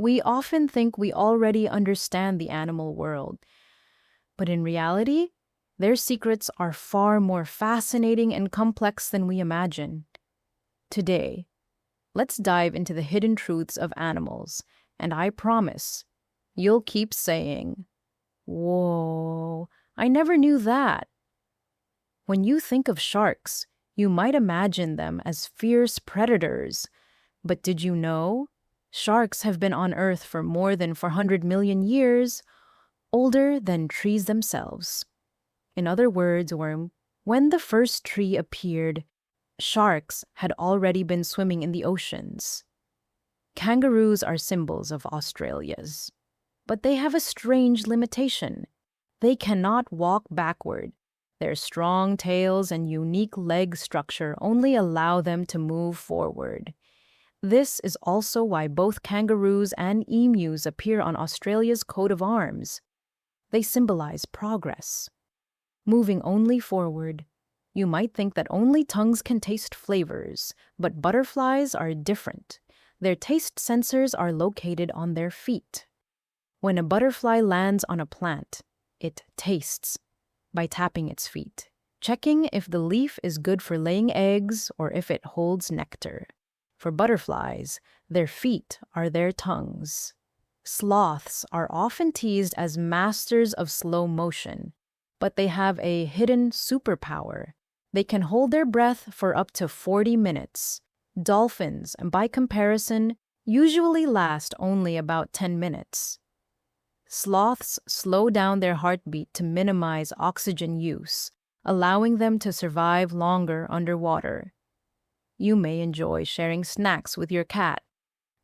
We often think we already understand the animal world, but in reality, their secrets are far more fascinating and complex than we imagine. Today, let's dive into the hidden truths of animals, and I promise you'll keep saying, "Whoa, I never knew that." When you think of sharks, you might imagine them as fierce predators. But did you know? Sharks have been on Earth for more than 400 million years, older than trees themselves. In other words, when the first tree appeared, sharks had already been swimming in the oceans. Kangaroos are symbols of Australia's. But they have a strange limitation. They cannot walk backward. Their strong tails and unique leg structure only allow them to move forward. This is also why both kangaroos and emus appear on Australia's coat of arms. They symbolize progress. Moving only forward. You might think that only tongues can taste flavors, but butterflies are different. Their taste sensors are located on their feet. When a butterfly lands on a plant, it tastes by tapping its feet, checking if the leaf is good for laying eggs or if it holds nectar. For butterflies, their feet are their tongues. Sloths are often teased as masters of slow motion, but they have a hidden superpower. They can hold their breath for up to 40 minutes. Dolphins, by comparison, usually last only about 10 minutes. Sloths slow down their heartbeat to minimize oxygen use, allowing them to survive longer underwater. You may enjoy sharing snacks with your cat,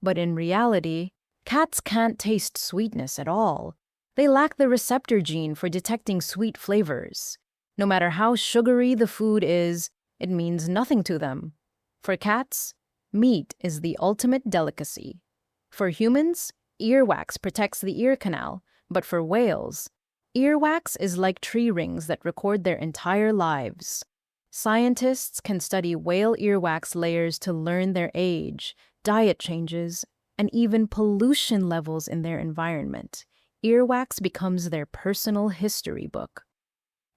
but in reality, cats can't taste sweetness at all. They lack the receptor gene for detecting sweet flavors. No matter how sugary the food is, it means nothing to them. For cats, meat is the ultimate delicacy. For humans, earwax protects the ear canal, but for whales, earwax is like tree rings that record their entire lives. Scientists can study whale earwax layers to learn their age, diet changes, and even pollution levels in their environment. Earwax becomes their personal history book.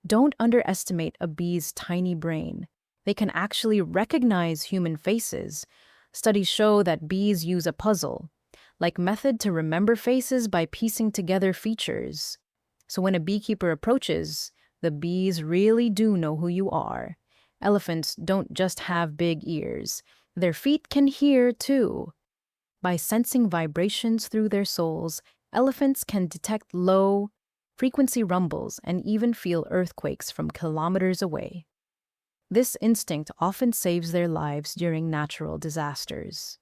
Don't underestimate a bee's tiny brain. They can actually recognize human faces. Studies show that bees use a puzzle-like method to remember faces by piecing together features. So when a beekeeper approaches, the bees really do know who you are. Elephants don't just have big ears. Their feet can hear, too. By sensing vibrations through their soles, elephants can detect low-frequency rumbles and even feel earthquakes from kilometers away. This instinct often saves their lives during natural disasters.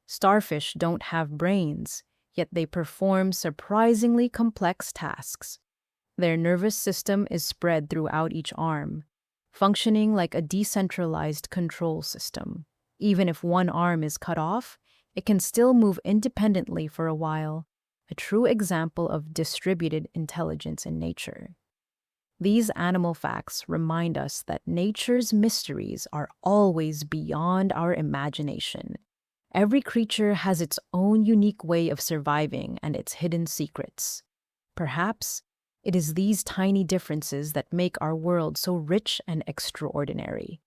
Starfish don't have brains, yet they perform surprisingly complex tasks. Their nervous system is spread throughout each arm, functioning like a decentralized control system. Even if one arm is cut off, it can still move independently for a while, a true example of distributed intelligence in nature. These animal facts remind us that nature's mysteries are always beyond our imagination. Every creature has its own unique way of surviving and its hidden secrets. Perhaps it is these tiny differences that make our world so rich and extraordinary.